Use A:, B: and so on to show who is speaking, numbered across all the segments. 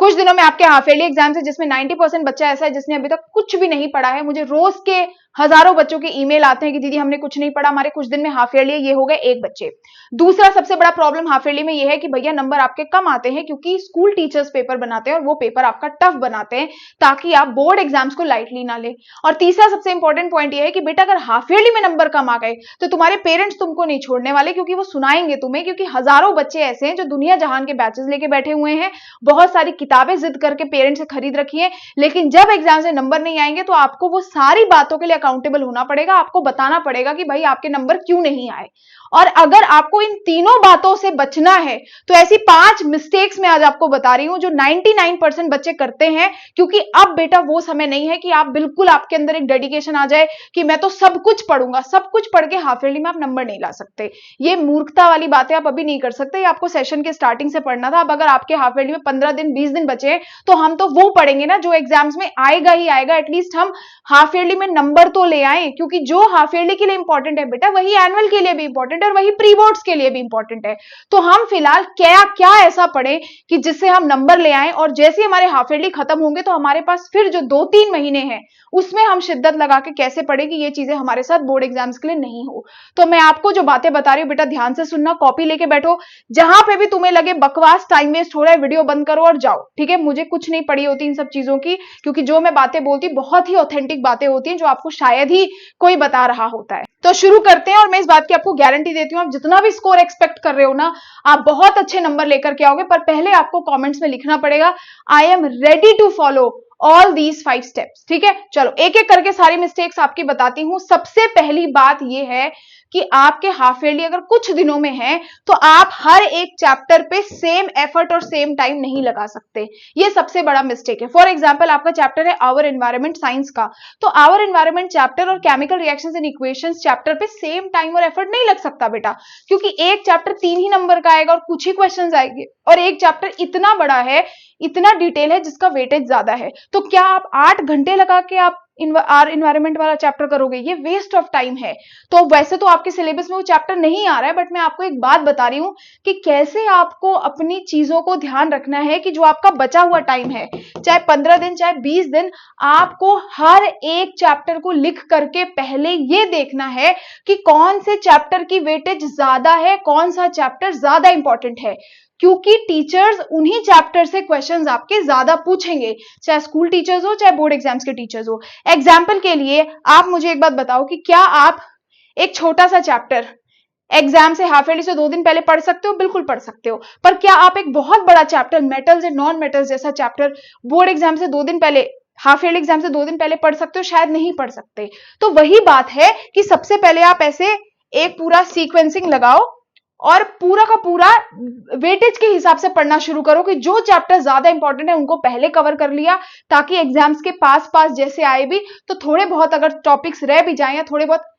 A: कुछ दिनों में आपके हाफ ईयरली एग्जाम्स है जिसमें 90% बच्चा ऐसा है जिसने अभी तक कुछ भी नहीं पढ़ा है। मुझे रोज के हजारों बच्चों के ईमेल आते हैं कि दीदी हमने कुछ नहीं पढ़ा, हमारे कुछ दिन में हाफ ईयरली ये हो गए एक बच्चे। दूसरा सबसे बड़ा प्रॉब्लम हाफ ईयरली में ये है कि भैया नंबर आपके कम आते हैं क्योंकि स्कूल टीचर्स पेपर बनाते हैं और वो पेपर आपका टफ बनाते हैं ताकि आप बोर्ड एग्जाम्स को लाइटली ना ले। और तीसरा सबसे इंपॉर्टेंट पॉइंट ये है कि बेटा अगर हाफ ईयरली में नंबर कम आ गए तो तुम्हारे पेरेंट्स तुमको नहीं छोड़ने वाले, क्योंकि वो सुनाएंगे तुम्हें, क्योंकि हजारों बच्चे ऐसे हैं जो दुनिया जहान के बैचेस लेके बैठे हुए हैं, बहुत सारी किताबें जिद करके पेरेंट्स से खरीद रखी है, लेकिन जब एग्जाम से नंबर नहीं आएंगे तो आपको वो सारी बातों के लिए अकाउंटेबल होना पड़ेगा। आपको बताना पड़ेगा कि भाई आपके नंबर क्यों नहीं आए। और अगर आपको इन तीनों बातों से बचना है तो ऐसी 5 मिस्टेक्स मैं आज आपको बता रही हूं जो 99% बच्चे करते हैं, क्योंकि अब बेटा वो समय नहीं है कि आप बिल्कुल आपके अंदर एक डेडिकेशन आ जाए कि मैं तो सब कुछ पढ़ूंगा। सब कुछ पढ़ के हाफ ईयरली में आप नंबर नहीं ला सकते। ये मूर्खता वाली बातें आप अभी नहीं कर सकते। ये आपको सेशन के स्टार्टिंग से पढ़ना था। अब अगर आपके हाफ ईयरली में 15 दिन 20 दिन बचे तो हम तो वो पढ़ेंगे ना जो एग्जाम्स में आएगा ही आएगा। एटलीस्ट हम हाफ ईयरली में नंबर तो ले आए, क्योंकि जो हाफ ईयरली के लिए इंपॉर्टेंट है बेटा वही एनुअल के लिए भी इंपॉर्टेंट है और वही प्री बोर्ड्स के लिए भी इंपॉर्टेंट है। तो हम फिलहाल क्या क्या ऐसा पढ़े कि जिससे हम नंबर ले आए, और जैसे हमारे हाफ ईयरली खत्म होंगे तो हमारे पास फिर जो 2-3 महीने हैं उसमें हम शिद्दत लगा के कैसे पढ़े कि ये चीजें हमारे साथ बोर्ड एग्जाम्स के लिए नहीं हो। तो मैं आपको जो बातें बता रही हूं बेटा ध्यान से सुनना, कॉपी लेके बैठो। जहां पे भी तुम्हें लगे बकवास टाइम वेस्ट हो रहा है वीडियो बंद करो और जाओ, ठीक है। मुझे कुछ नहीं पड़ी होती इन सब चीजों की, क्योंकि जो मैं बातें बोलती बहुत ही ऑथेंटिक बातें होती हैं जो आपको शायद ही कोई बता रहा होता है। तो शुरू करते हैं, और मैं इस बात की आपको गारंटी देती हूं आप जितना भी स्कोर एक्सपेक्ट कर रहे हो ना आप बहुत अच्छे नंबर लेकर के आओगे। पर पहले आपको कमेंट्स में लिखना पड़ेगा I am ready to follow all these 5 steps, ठीक है। चलो एक एक करके सारी मिस्टेक्स आपकी बताती हूं। सबसे पहली बात यह है कि आपके हाफ ईयरली अगर कुछ दिनों में है तो आप हर एक चैप्टर पे सेम एफर्ट और सेम टाइम नहीं लगा सकते। ये सबसे बड़ा मिस्टेक है। फॉर एग्जांपल आपका चैप्टर है आवर एनवायरनमेंट साइंस का, तो आवर एनवायरनमेंट चैप्टर और chemical reactions and equations chapter पे सेम टाइम और एफर्ट नहीं लग सकता बेटा, क्योंकि एक चैप्टर 3 ही नंबर का आएगा और कुछ ही क्वेश्चन आएंगे, और एक चैप्टर इतना बड़ा है, इतना डिटेल है जिसका वेटेज ज्यादा है। तो क्या आप 8 घंटे लगा के आप इन्वायरमेंट वाला चैप्टर करोगे? ये वेस्ट ऑफ टाइम है। तो वैसे तो आपके सिलेबस में वो चैप्टर नहीं आ रहा है, बट मैं आपको एक बात बता रही हूं कि कैसे आपको अपनी चीजों को ध्यान रखना है कि जो आपका बचा हुआ टाइम है, चाहे 15 दिन चाहे 20 दिन, आपको हर एक चैप्टर को लिख करके पहले ये देखना है कि कौन से चैप्टर की वेटेज ज्यादा है, कौन सा चैप्टर ज्यादा इंपॉर्टेंट है, क्योंकि टीचर्स उन्हीं चैप्टर से क्वेश्चंस आपके ज्यादा पूछेंगे, चाहे स्कूल टीचर्स हो चाहे बोर्ड एग्जाम्स के टीचर्स हो। एग्जाम्पल के लिए आप मुझे एक बात बताओ कि क्या आप एक छोटा सा चैप्टर एग्जाम से हाफ ईयरली से 2 दिन पहले पढ़ सकते हो? बिल्कुल पढ़ सकते हो। पर क्या आप एक बहुत बड़ा chapter metals and non metals जैसा चैप्टर बोर्ड एग्जाम से 2 दिन पहले, हाफ ईयरली एग्जाम से 2 दिन पहले पढ़ सकते हो? शायद नहीं पढ़ सकते। तो वही बात है कि सबसे पहले आप ऐसे एक पूरा सीक्वेंसिंग लगाओ और पूरा का पूरा वेटेज के हिसाब से पढ़ना शुरू करो कि जो चैप्टर ज्यादा इंपॉर्टेंट है उनको पहले कवर कर लिया, ताकि एग्जाम्स के पास जैसे आए भी तो थोड़े बहुत अगर टॉपिक्स रह भी जाए या थोड़े बहुत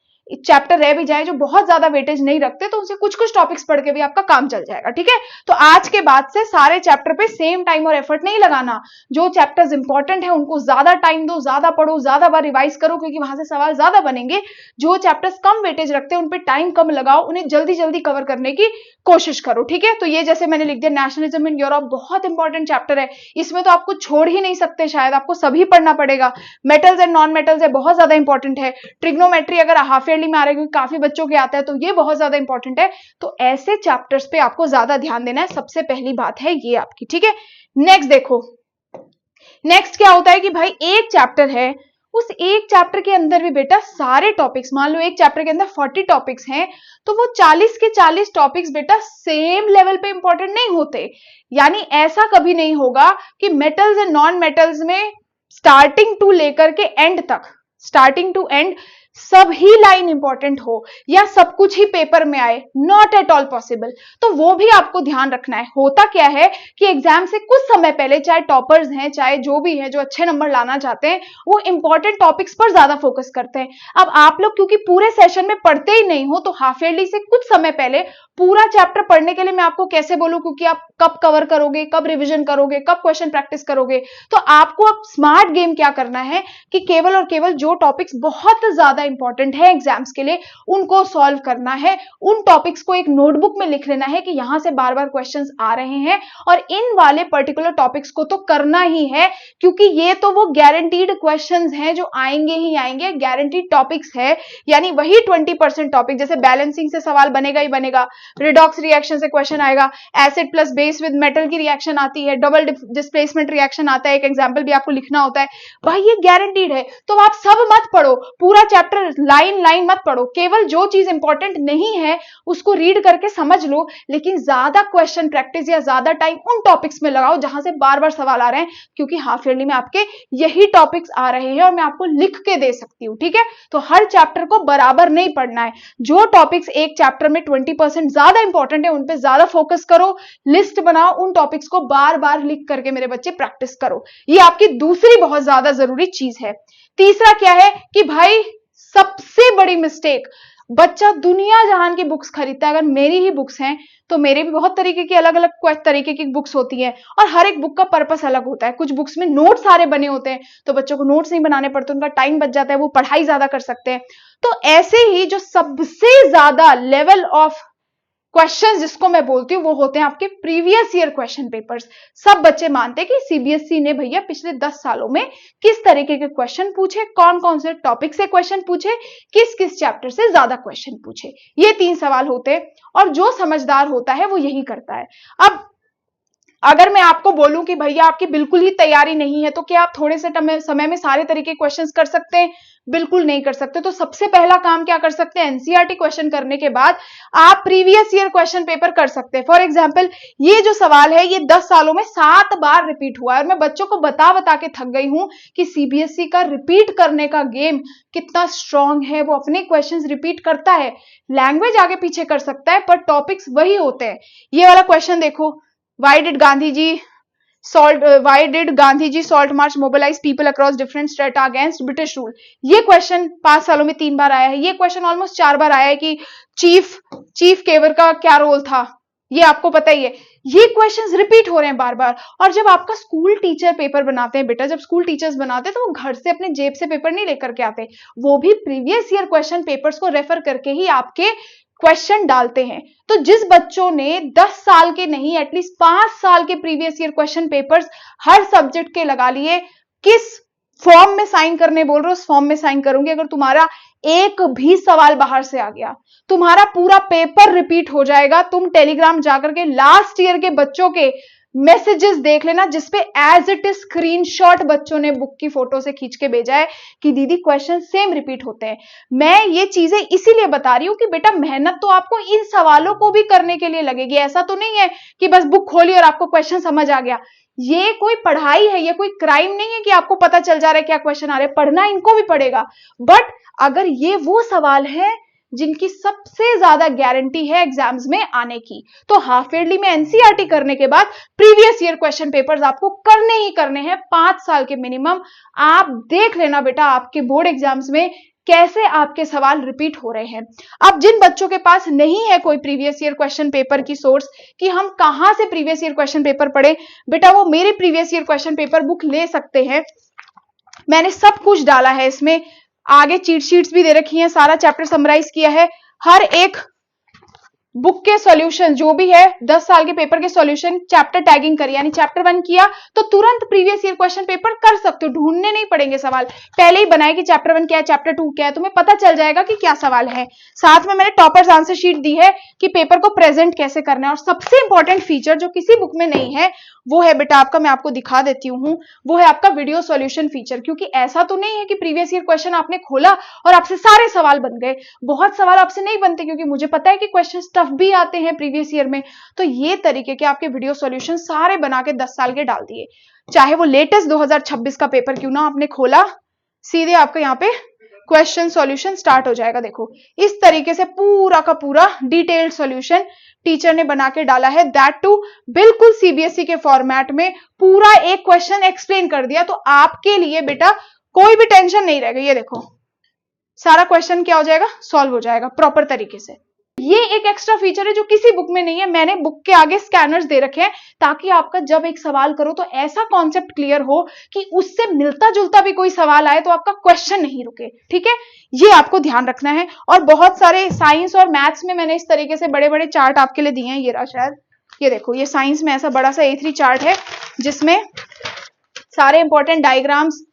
A: चैप्टर रह भी जाए जो बहुत ज्यादा वेटेज नहीं रखते तो उनसे कुछ कुछ टॉपिक्स पढ़ के भी आपका काम चल जाएगा, ठीक है। तो आज के बाद से सारे चैप्टर पे सेम टाइम और एफर्ट नहीं लगाना। जो चैप्टर्स इंपॉर्टेंट है उनको ज्यादा टाइम दो, ज्यादा पढ़ो, ज्यादा बार रिवाइज करो, क्योंकि वहां से सवाल ज्यादा बनेंगे। जो चैप्टर्स कम वेटेज रखते हैं उन पे टाइम कम लगाओ, उन्हें जल्दी जल्दी कवर करने की कोशिश करो, ठीक है। तो ये जैसे मैंने लिख दिया नेशनलिज्म इन यूरोप, बहुत इंपॉर्टेंट चैप्टर है, इसमें तो आपको छोड़ ही नहीं सकते, शायद आपको सभी पढ़ना पड़ेगा। मेटल्स एंड नॉन मेटल्स है, बहुत ज्यादा इंपॉर्टेंट है। ट्रिग्नोमेट्री अगर हाफ ईयरली में आ रहा है, क्योंकि काफी बच्चों के आता है, तो ये बहुत ज्यादा इंपॉर्टेंट है। तो ऐसे चैप्टर्स पे आपको ज्यादा ध्यान देना है, सबसे पहली बात है ये आपकी, ठीक है। नेक्स्ट देखो, नेक्स्ट क्या होता है कि भाई एक चैप्टर है, उस एक चैप्टर के अंदर भी बेटा सारे टॉपिक्स, मान लो एक चैप्टर के अंदर 40 टॉपिक्स हैं, तो वो 40 के 40 टॉपिक्स बेटा सेम लेवल पे इंपॉर्टेंट नहीं होते। यानी ऐसा कभी नहीं होगा कि मेटल्स एंड नॉन मेटल्स में स्टार्टिंग टू लेकर के एंड तक, स्टार्टिंग टू एंड सब ही लाइन इंपॉर्टेंट हो या सब कुछ ही पेपर में आए, नॉट एट ऑल पॉसिबल। तो वो भी आपको ध्यान रखना है। होता क्या है कि एग्जाम से कुछ समय पहले, चाहे टॉपर्स हैं चाहे जो भी है जो अच्छे नंबर लाना चाहते हैं, वो इंपॉर्टेंट टॉपिक्स पर ज्यादा फोकस करते हैं। अब आप लोग क्योंकि पूरे सेशन में पढ़ते ही नहीं हो, तो हाफ ईयरली से कुछ समय पहले पूरा चैप्टर पढ़ने के लिए मैं आपको कैसे बोलूं, क्योंकि आप कब कवर करोगे, कब रिविजन करोगे, कब क्वेश्चन प्रैक्टिस करोगे। तो आपको अब स्मार्ट गेम क्या करना है कि केवल और केवल जो टॉपिक्स बहुत ज्यादा इंपॉर्टेंट है एग्जाम्स के लिए, उनको सॉल्व करना है। उन टॉपिक्स को एक नोटबुक में लिख लेना है कि यहां से बार बार क्वेश्चंस आ रहे हैं और इन वाले पर्टिकुलर टॉपिक्स को तो करना ही है, क्योंकि ये तो वो गारंटीड क्वेश्चंस हैं जो आएंगे ही आएंगे, गारंटीड टॉपिक्स है। यानी वही 20% टॉपिक, जैसे बैलेंसिंग से सवाल बनेगा ही बनेगा, रिडॉक्स रिएक्शन से क्वेश्चन आएगा, acid plus base with metal की रिएक्शन आती है, डबल डिस्प्लेसमेंट रिएक्शन आता है, एक एग्जांपल भी आपको लिखना होता है, भाई ये गारंटीड है। तो आप सब मत पढ़ो, पूरा चैप्टर लाइन लाइन मत पढ़ो, केवल जो चीज इंपॉर्टेंट नहीं है उसको रीड करके समझ लो, लेकिन ज्यादा क्वेश्चन प्रैक्टिस या ज्यादा टाइम उन टॉपिक्स में लगाओ जहां से बार बार सवाल आ रहे हैं, क्योंकि हाफ ईयरली में आपके यही टॉपिक्स आ रहे हैं और मैं आपको लिख के दे सकती हूं, ठीक है। तो हर चैप्टर को बराबर नहीं पढ़ना है, जो टॉपिक्स एक चैप्टर में 20% ज्यादा इंपॉर्टेंट है उन पे ज्यादा फोकस करो, लिस्ट बनाओ, उन टॉपिक्स को बार बार लिख करके मेरे बच्चे प्रैक्टिस करो। ये आपकी दूसरी बहुत ज्यादा जरूरी चीज है। तीसरा क्या है कि भाई सबसे बड़ी मिस्टेक, बच्चा दुनिया जहान की बुक्स खरीदता है, अगर मेरी ही बुक्स हैं तो मेरे भी बहुत तरीके की अलग अलग तरीके की बुक्स होती हैं और हर एक बुक का पर्पस अलग होता है। कुछ बुक्स में नोट्स सारे बने होते हैं तो बच्चों को नोट्स नहीं बनाने पड़ते, उनका टाइम बच जाता है, वो पढ़ाई ज्यादा कर सकते हैं। तो ऐसे ही जो सबसे ज्यादा लेवल ऑफ क्वेश्चंस जिसको मैं बोलती हूँ वो होते हैं आपके प्रीवियस ईयर क्वेश्चन पेपर्स। सब बच्चे मानते हैं कि सीबीएसई ने भैया पिछले 10 सालों में किस तरीके के क्वेश्चन पूछे, कौन कौन से टॉपिक से क्वेश्चन पूछे, किस किस चैप्टर से ज्यादा क्वेश्चन पूछे, ये 3 सवाल होते हैं और जो समझदार होता है वो यही करता है। अब अगर मैं आपको बोलूं कि भैया आपकी बिल्कुल ही तैयारी नहीं है तो क्या आप थोड़े से समय में सारे तरीके क्वेश्चंस कर सकते हैं? बिल्कुल नहीं कर सकते। तो सबसे पहला काम क्या कर सकते हैं, एनसीईआरटी क्वेश्चन करने के बाद आप प्रीवियस ईयर क्वेश्चन पेपर कर सकते हैं। फॉर एग्जांपल ये जो सवाल है ये 10 सालों में 7 बार रिपीट हुआ है और मैं बच्चों को बता बता के थक गई हूं कि सीबीएसई का रिपीट करने का गेम कितना स्ट्रांग है, वो अपने क्वेश्चन रिपीट करता है, लैंग्वेज आगे पीछे कर सकता है पर टॉपिक्स वही होते हैं। ये वाला क्वेश्चन देखो, Why did Gandhiji salt march mobilize people across different strata against British rule? ये क्वेश्चन 5 सालों में 3 बार आया है। ये क्वेश्चन ऑलमोस्ट 4 बार आया है कि चीफ केवर का क्या रोल था, ये आपको पता ही है। ये क्वेश्चंस रिपीट हो रहे हैं बार बार। और जब आपका स्कूल टीचर पेपर बनाते हैं बेटा, जब स्कूल टीचर्स बनाते हैं तो वो घर से अपने जेब से पेपर नहीं लेकर के आते, वो भी प्रीवियस ईयर क्वेश्चन पेपर्स को रेफर करके ही आपके क्वेश्चन डालते हैं। तो जिस बच्चों ने 10 साल के नहीं एटलीस्ट 5 साल के प्रीवियस ईयर क्वेश्चन पेपर्स हर सब्जेक्ट के लगा लिए, किस फॉर्म में साइन करने बोल रहे हो उस फॉर्म में साइन करूंगी। अगर तुम्हारा एक भी सवाल बाहर से आ गया तुम्हारा पूरा पेपर रिपीट हो जाएगा। तुम टेलीग्राम जाकर के लास्ट ईयर के बच्चों के मैसेजेस देख लेना जिसपे एज इट इज स्क्रीनशॉट बच्चों ने बुक की फोटो से खींच के भेजा है कि दीदी क्वेश्चन सेम रिपीट होते हैं। मैं ये चीजें इसीलिए बता रही हूं कि बेटा मेहनत तो आपको इन सवालों को भी करने के लिए लगेगी। ऐसा तो नहीं है कि बस बुक खोली और आपको क्वेश्चन समझ आ गया। ये कोई पढ़ाई है, ये कोई क्राइम नहीं है कि आपको पता चल जा रहा है क्या क्वेश्चन आ रहे हैं, पढ़ना इनको भी पड़ेगा। बट अगर ये वो सवाल है जिनकी सबसे ज्यादा गारंटी है एग्जाम्स में आने की, तो हाफ ईयरली में एनसीईआरटी करने के बाद प्रीवियस ईयर क्वेश्चन पेपर्स आपको करने ही करने हैं, 5 साल के मिनिमम। आप देख लेना बेटा आपके बोर्ड एग्जाम्स में कैसे आपके सवाल रिपीट हो रहे हैं। अब जिन बच्चों के पास नहीं है कोई प्रीवियस ईयर क्वेश्चन पेपर की सोर्स कि हम कहां से प्रीवियस ईयर क्वेश्चन पेपर पढ़े, बेटा वो मेरे previous year question paper book ले सकते हैं। मैंने सब कुछ डाला है इसमें, आगे चीट शीट्स भी दे रखी हैं, सारा चैप्टर समराइज किया है, हर एक बुक के सॉल्यूशन जो भी है 10 साल के पेपर के सॉल्यूशन चैप्टर टैगिंग करी, यानी चैप्टर 1 किया तो तुरंत प्रीवियस ईयर क्वेश्चन पेपर कर सकते हो, ढूंढने नहीं पड़ेंगे सवाल, पहले ही बनाए कि चैप्टर 1 क्या है चैप्टर 2 क्या है, तुम्हें पता चल जाएगा कि क्या सवाल है। साथ में मैंने टॉपर्स आंसर शीट दी है कि पेपर को प्रेजेंट कैसे करना है। और सबसे इंपॉर्टेंट फीचर जो किसी बुक में नहीं है वो है बेटा आपका, मैं आपको दिखा देती हूँ, वो है आपका वीडियो सॉल्यूशन फीचर। क्योंकि ऐसा तो नहीं है कि प्रीवियस ईयर क्वेश्चन आपने खोला और आपसे सारे सवाल बन गए, बहुत सवाल आपसे नहीं बनते क्योंकि मुझे पता है कि क्वेश्चन टफ भी आते हैं प्रीवियस ईयर में। तो ये तरीके के आपके वीडियो सॉल्यूशन सारे बना के 10 साल के डाल दिए, चाहे वो लेटेस्ट 2026 का पेपर क्यों ना आपने खोला, सीधे आपको यहाँ पे क्वेश्चन सॉल्यूशन स्टार्ट हो जाएगा। देखो इस तरीके से पूरा का पूरा डिटेल्ड सॉल्यूशन टीचर ने बना के डाला है, दैट टू बिल्कुल सीबीएसई के फॉर्मेट में, पूरा एक क्वेश्चन एक्सप्लेन कर दिया। तो आपके लिए बेटा कोई भी टेंशन नहीं रहेगा। ये देखो सारा क्वेश्चन क्या हो जाएगा, सॉल्व हो जाएगा प्रॉपर तरीके से। ये एक एक्स्ट्रा फीचर है जो किसी बुक में नहीं है। मैंने बुक के आगे स्कैनर्स दे रखे हैं ताकि आपका जब एक सवाल करो तो ऐसा कॉन्सेप्ट क्लियर हो कि उससे मिलता जुलता भी कोई सवाल आए तो आपका क्वेश्चन नहीं रुके। ठीक है, ये आपको ध्यान रखना है। और बहुत सारे साइंस और मैथ्स में मैंने इस तरीके से बड़े बड़े चार्ट आपके लिए दिए हैं। ये रहा, शायद ये देखो, ये साइंस में ऐसा बड़ा सा A3 चार्ट है जिसमें सारे इंपॉर्टेंट डायग्राम्स,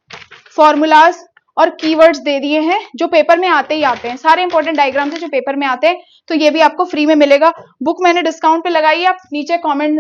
A: फॉर्मूलाज और कीवर्ड्स दे दिए हैं जो पेपर में आते ही आते हैं। सारे इंपॉर्टेंट डायग्राम्स हैं जो पेपर में आते हैं, तो ये भी आपको फ्री में मिलेगा। बुक मैंने डिस्काउंट पे लगाई है, आप नीचे कमेंट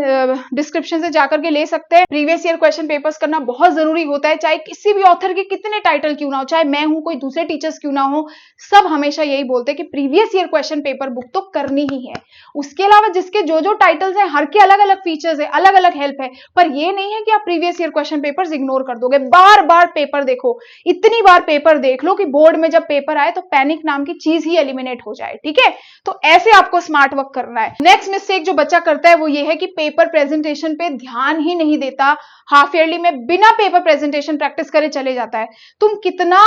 A: डिस्क्रिप्शन से जाकर के ले सकते हैं। प्रीवियस ईयर क्वेश्चन पेपर्स करना बहुत जरूरी होता है, चाहे किसी भी ऑथर के कितने टाइटल क्यों ना हो, चाहे मैं हूं, कोई दूसरे टीचर्स क्यों ना हो, सब हमेशा यही बोलते हैं कि previous year question paper book तो करनी ही है। उसके अलावा जिसके जो जो टाइटल्स हैं, हर के अलग अलग फीचर्स है, अलग अलग हेल्प है, पर ये नहीं है कि आप previous year question papers ignore कर दोगे। बार बार पेपर देखो, इतनी बार पेपर देख लो कि बोर्ड में जब पेपर आए तो पैनिक नाम की चीज ही एलिमिनेट हो जाए। ठीक है, तो ऐसे आपको स्मार्ट वर्क करना है। नेक्स्ट मिस्टेक जो बच्चा करता है वो ये है कि पेपर प्रेजेंटेशन पे ध्यान ही नहीं देता, हाफ ईयरली में बिना पेपर प्रेजेंटेशन प्रैक्टिस करे चले जाता है। तुम कितना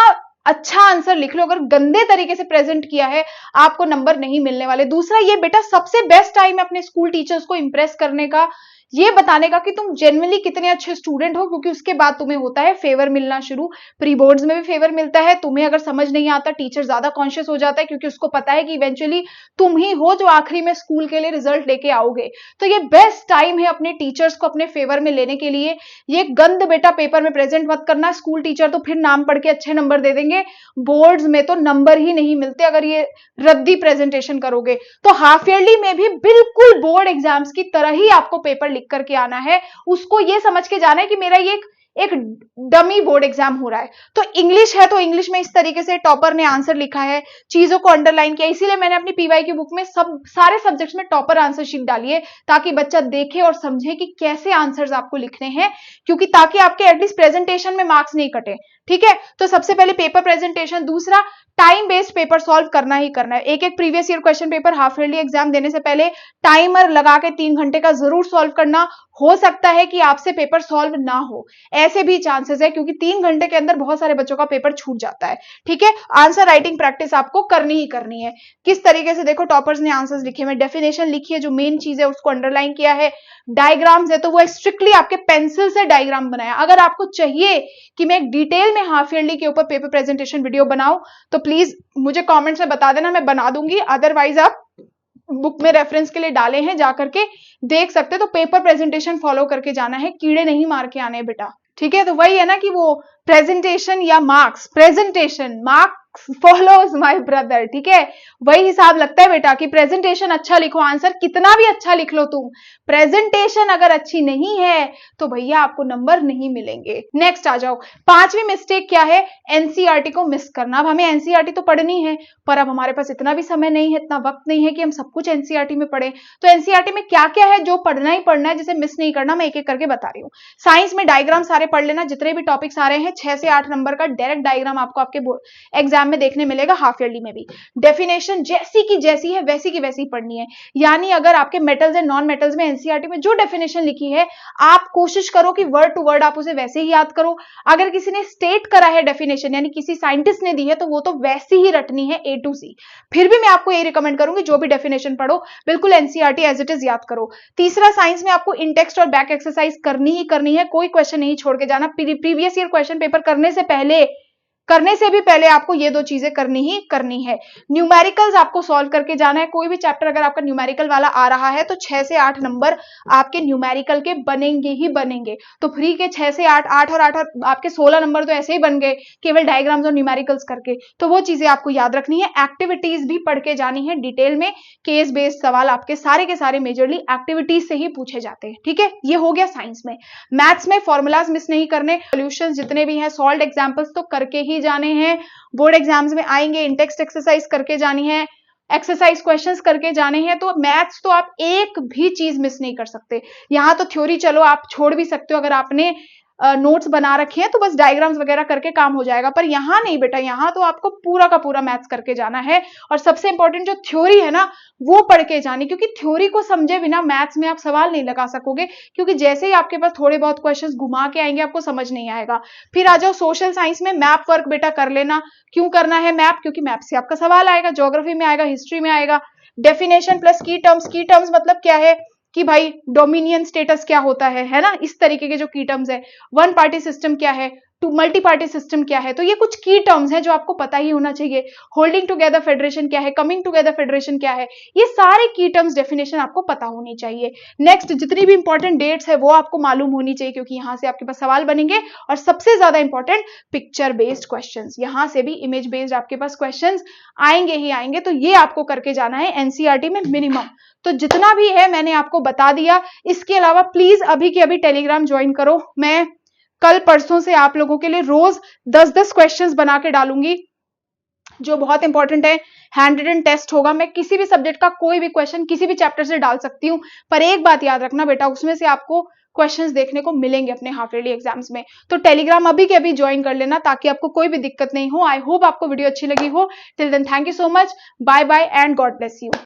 A: अच्छा आंसर लिख लो, अगर गंदे तरीके से प्रेजेंट किया है आपको नंबर नहीं मिलने वाले। दूसरा, ये बेटा सबसे बेस्ट टाइम है अपने स्कूल टीचर्स को इंप्रेस करने का, ये बताने का कि तुम जेन्युइनली कितने अच्छे स्टूडेंट हो, क्योंकि उसके बाद तुम्हें होता है फेवर मिलना शुरू। प्री बोर्ड्स में भी फेवर मिलता है। तुम्हें अगर समझ नहीं आता, टीचर ज्यादा कॉन्शियस हो जाता है क्योंकि उसको पता है कि इवेंचुअली तुम ही हो जो आखिरी में स्कूल के लिए रिजल्ट लेके आओगे। तो ये बेस्ट टाइम है अपने टीचर्स को अपने फेवर में लेने के लिए। ये गंद बेटा पेपर में प्रेजेंट मत करना, स्कूल टीचर तो फिर नाम पढ़ के अच्छे नंबर दे देंगे, बोर्ड्स में तो नंबर ही नहीं मिलते अगर ये रद्दी प्रेजेंटेशन करोगे। तो हाफ ईयरली में भी बिल्कुल बोर्ड एग्जाम्स की तरह ही आपको पेपर लिख करके आना है। उसको ये समझ के जाना है कि मेरा ये एक डमी बोर्ड एग्जाम हो रहा है। तो इंग्लिश है तो इंग्लिश में इस तरीके से टॉपर ने आंसर लिखा है, चीजों को अंडरलाइन किया, इसीलिए मैंने अपनी पीवाई की बुक में सब सारे सब्जेक्ट्स में टॉपर आंसर शीट डाली है ताकि बच्चा देखे और समझे कि कैसे आंसर्स आपको लिखने हैं, क्योंकि ताकि आपके एटलीस्ट प्रेजेंटेशन में मार्क्स नहीं कटे। ठीक है, तो सबसे पहले पेपर प्रेजेंटेशन। दूसरा, टाइम बेस्ड पेपर सॉल्व करना ही करना है। एक एक previous year question paper half yearly exam देने से पहले टाइमर लगा के 3 घंटे का जरूर सॉल्व करना। हो सकता है कि आपसे पेपर सॉल्व ना हो, ऐसे भी चांसेस है, क्योंकि 3 घंटे के अंदर बहुत सारे बच्चों का पेपर छूट जाता है। ठीक है, आंसर राइटिंग प्रैक्टिस आपको करनी ही करनी है। किस तरीके से, देखो टॉपर्स ने आंसर्स लिखे हुए, डेफिनेशन लिखी है, जो मेन चीज है उसको अंडरलाइन किया है, डायग्राम्स है तो वो स्ट्रिक्टली आपके पेंसिल से डायग्राम बनाया। अगर आपको चाहिए कि मैं एक डिटेल में हाफ ईयरली के ऊपर पेपर प्रेजेंटेशन वीडियो बनाऊं तो प्लीज मुझे कमेंट्स में बता देना, मैं बना दूंगी। अदरवाइज आप बुक में रेफरेंस के लिए डाले हैं, जाकर के देख सकते। तो पेपर प्रेजेंटेशन फॉलो करके जाना है, कीड़े नहीं मार के आने बेटा। ठीक है, तो वही है ना कि वो प्रेजेंटेशन या marks, presentation marks follows my brother. ठीक है, वही हिसाब लगता है बेटा कि प्रेजेंटेशन अच्छा लिखो, आंसर कितना भी अच्छा लिख लो तुम, प्रेजेंटेशन अगर अच्छी नहीं है तो भैया आपको नंबर नहीं मिलेंगे। नेक्स्ट आ जाओ, 5वीं मिस्टेक क्या है, एनसीईआरटी को मिस करना। अब हमें एनसीईआरटी तो पढ़नी है, पर अब हमारे पास इतना भी समय नहीं है, इतना वक्त नहीं है कि हम सब कुछ एनसीईआरटी में पढ़े। तो एनसीईआरटी में क्या क्या है जो पढ़ना ही पढ़ना है, जिसे मिस नहीं करना, मैं एक एक करके बता रही हूँ। साइंस में डायग्राम सारे पढ़ लेना, जितने भी टॉपिक्स आ रहे हैं 6 से 8 नंबर का डायरेक्ट डायग्राम आपको आपके एग्जाम में देखने मिलेगा, हाफ ईयरली में भी। डेफिनेशन जैसी की जैसी है वैसी की वैसी पढ़नी है, यानी अगर आपके मेटल्स एंड नॉन मेटल्स में एनसीईआरटी में जो डेफिनेशन लिखी है आप कोशिश करो कि वर्ड टू वर्ड आप उसे वैसे ही याद करो। अगर किसी ने स्टेट करा है डेफिनेशन, यानी किसी साइंटिस्ट ने दी है, तो वो तो वैसी ही रटनी है A to Z। फिर भी मैं आपको ये रिकमेंड करूंगी जो भी डेफिनेशन पढ़ो बिल्कुल एनसीईआरटी एज इट इज याद करो। तीसरा, साइंस में आपको इन टेक्स्ट और बैक एक्सरसाइज करनी ही करनी है, कोई क्वेश्चन नहीं छोड़ के जाना। प्रीवियस ईयर क्वेश्चन पेपर करने से भी पहले आपको ये 2 चीजें करनी ही करनी है। न्यूमेरिकल्स आपको सॉल्व करके जाना है। कोई भी चैप्टर अगर आपका न्यूमेरिकल वाला आ रहा है तो 6 से 8 नंबर आपके न्यूमेरिकल के बनेंगे ही बनेंगे। तो फ्री के 6 से 8 और 8 और आपके 16 नंबर तो ऐसे ही बन गए केवल डायग्राम्स और न्यूमेरिकल्स करके। तो वो चीजें आपको याद रखनी है। एक्टिविटीज भी पढ़ के जानी है डिटेल में, केस बेस्ड सवाल आपके सारे के सारे मेजरली एक्टिविटीज से ही पूछे जाते हैं। ठीक है, ये हो गया साइंस में। मैथ्स में फॉर्मूलाज मिस नहीं करने, सॉल्यूशन जितने भी हैं, सॉल्व एग्जाम्पल्स तो करके ही जाने हैं। बोर्ड एग्जाम्स में आएंगे, इंटेक्स्ट एक्सरसाइज करके जानी है, एक्सरसाइज क्वेश्चंस करके जाने हैं। तो मैथ्स तो आप एक भी चीज मिस नहीं कर सकते। यहां तो थ्योरी चलो आप छोड़ भी सकते हो, अगर आपने नोट्स बना रखे हैं तो बस डायग्राम्स वगैरह करके काम हो जाएगा, पर यहां नहीं बेटा, यहां तो आपको पूरा का पूरा मैथ्स करके जाना है। और सबसे इंपॉर्टेंट जो थ्योरी है ना वो पढ़ के जानी, क्योंकि थ्योरी को समझे बिना मैथ्स में आप सवाल नहीं लगा सकोगे, क्योंकि जैसे ही आपके पास थोड़े बहुत क्वेश्चंस घुमा के आएंगे आपको समझ नहीं आएगा। फिर आ जाओ सोशल साइंस में, मैप वर्क बेटा कर लेना। क्यों करना है मैप, क्योंकि मैप से आपका सवाल आएगा, ज्योग्राफी में आएगा, हिस्ट्री में आएगा। डेफिनेशन प्लस की टर्म्स मतलब क्या है कि भाई डोमिनियन स्टेटस क्या होता है ना, इस तरीके के जो की टर्म्स है। वन पार्टी सिस्टम क्या है, टू मल्टी पार्टी सिस्टम क्या है, तो ये कुछ की टर्म्स हैं जो आपको पता ही होना चाहिए। होल्डिंग टुगेदर फेडरेशन क्या है, कमिंग टुगेदर फेडरेशन क्या है, ये सारे की टर्म्स डेफिनेशन आपको पता होनी चाहिए। नेक्स्ट, जितनी भी इंपॉर्टेंट डेट्स है वो आपको मालूम होनी चाहिए, क्योंकि यहां से आपके पास सवाल बनेंगे। और सबसे ज्यादा इंपॉर्टेंट, पिक्चर बेस्ड क्वेश्चंस, यहां से भी इमेज बेस्ड आपके पास क्वेश्चंस आएंगे ही आएंगे, तो ये आपको करके जाना है एनसीईआरटी में मिनिमम। तो जितना भी है मैंने आपको बता दिया। इसके अलावा प्लीज अभी के अभी टेलीग्राम ज्वाइन करो। मैं कल परसों से आप लोगों के लिए रोज 10-10 क्वेश्चंस बना के डालूंगी जो बहुत इंपॉर्टेंट है। हैंड रिटन टेस्ट होगा। मैं किसी भी सब्जेक्ट का कोई भी क्वेश्चन किसी भी चैप्टर से डाल सकती हूँ, पर एक बात याद रखना बेटा, उसमें से आपको क्वेश्चंस देखने को मिलेंगे अपने हाफ ईयरली एग्जाम्स में। तो टेलीग्राम अभी के अभी ज्वाइन कर लेना ताकि आपको कोई भी दिक्कत नहीं हो। आई होप आपको वीडियो अच्छी लगी हो। Till then thank you so much, bye bye and God bless you.